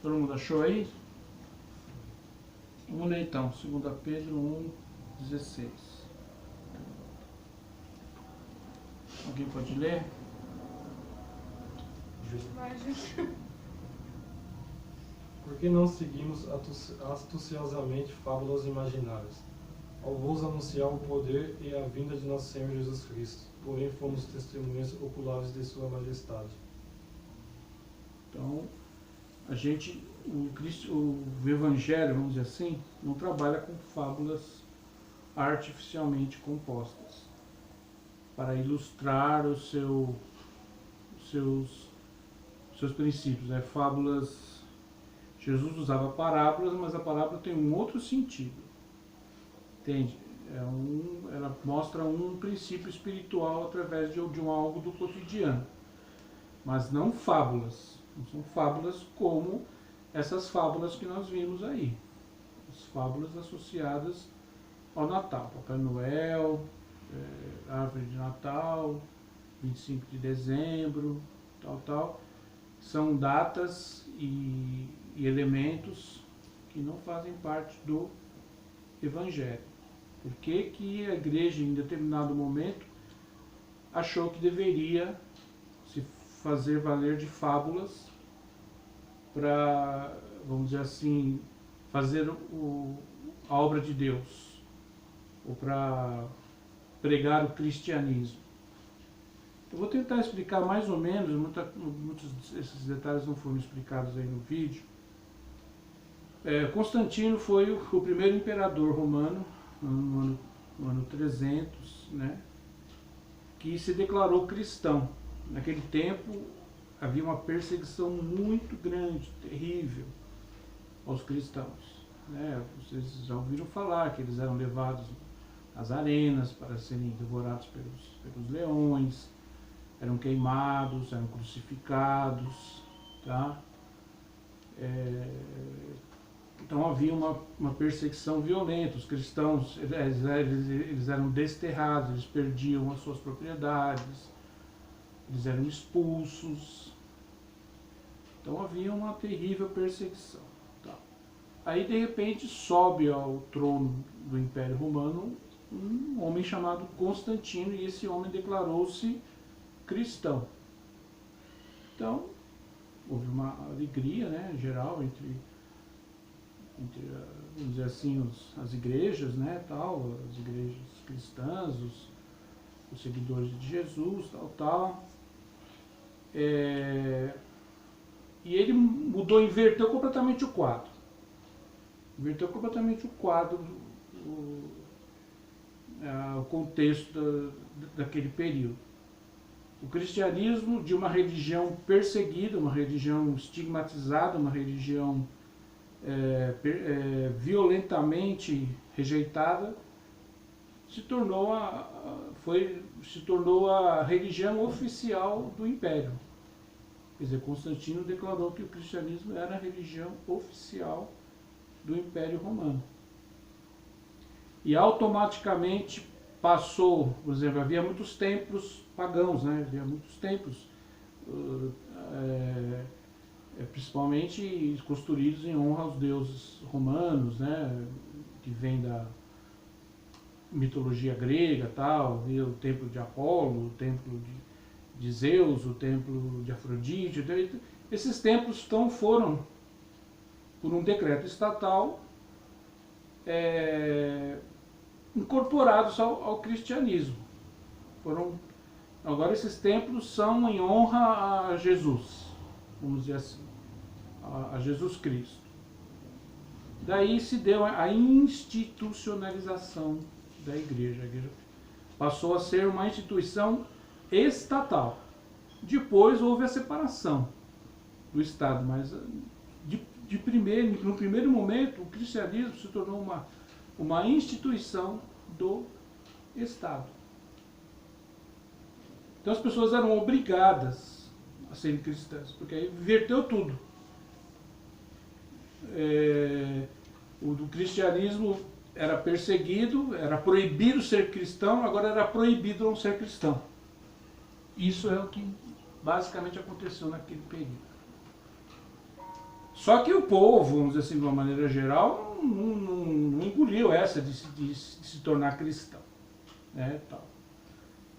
Todo mundo achou aí? Vamos ler então, 2 Pedro 1,16. Alguém pode ler? Por que não seguimos astuciosamente fábulas imaginárias? Ao vos anunciar o poder e a vinda de nosso Senhor Jesus Cristo, porém fomos testemunhas oculares de sua majestade. Então, o Evangelho, vamos dizer assim, não trabalha com fábulas artificialmente compostas para ilustrar os seus princípios. Fábulas, Jesus usava parábolas, mas a parábola tem um outro sentido, entende? Ela mostra um princípio espiritual através de algo do cotidiano, mas não fábulas. Não são fábulas como essas fábulas que nós vimos aí, as fábulas associadas ao Natal, Papai Noel, árvore de Natal, 25 de dezembro, tal, são datas e elementos que não fazem parte do Evangelho. Por que a igreja, em determinado momento, achou que deveria se fazer valer de fábulas para, vamos dizer assim, fazer a obra de Deus, ou para pregar o cristianismo? Eu vou tentar explicar mais ou menos, muitos desses detalhes não foram explicados aí no vídeo. Constantino foi o primeiro imperador romano, no ano 300, né, que se declarou cristão. Naquele tempo havia uma perseguição muito grande, terrível, aos cristãos, né? Vocês já ouviram falar que eles eram levados às arenas para serem devorados pelos leões, eram queimados, eram crucificados, tá? Então havia uma perseguição violenta. Os cristãos eles eram desterrados, eles perdiam as suas propriedades, eles eram expulsos. Então havia uma terrível perseguição. Tá? Aí de repente sobe ao trono do Império Romano um homem chamado Constantino, e esse homem declarou-se cristão. Então houve uma alegria, né, geral entre vamos dizer assim, as igrejas, né, tal, as igrejas cristãs, os seguidores de Jesus, tal. E ele inverteu completamente o quadro. Inverteu completamente o quadro, o contexto daquele período. O cristianismo, de uma religião perseguida, uma religião estigmatizada, uma religião violentamente rejeitada, se tornou a religião oficial do Império. Quer dizer, Constantino declarou que o cristianismo era a religião oficial do Império Romano. E automaticamente passou, por exemplo, havia muitos templos pagãos, né? Havia muitos templos, principalmente construídos em honra aos deuses romanos, né? Que vem da mitologia grega, tal. Havia o templo de Apolo, o templo de Zeus, o templo de Afrodite. Esses templos foram, por um decreto estatal, incorporados ao cristianismo. Agora esses templos são em honra a Jesus, vamos dizer assim, a Jesus Cristo. Daí se deu a institucionalização da igreja. A igreja passou a ser uma instituição estatal. Depois houve a separação do Estado, mas no primeiro momento o cristianismo se tornou uma instituição do Estado. Então as pessoas eram obrigadas a serem cristãs, porque aí inverteu tudo. O cristianismo era perseguido, era proibido ser cristão, agora era proibido não ser cristão. Isso é o que basicamente aconteceu naquele período. Só que o povo, vamos dizer assim, de uma maneira geral, não engoliu essa de se tornar cristão. Né, tal.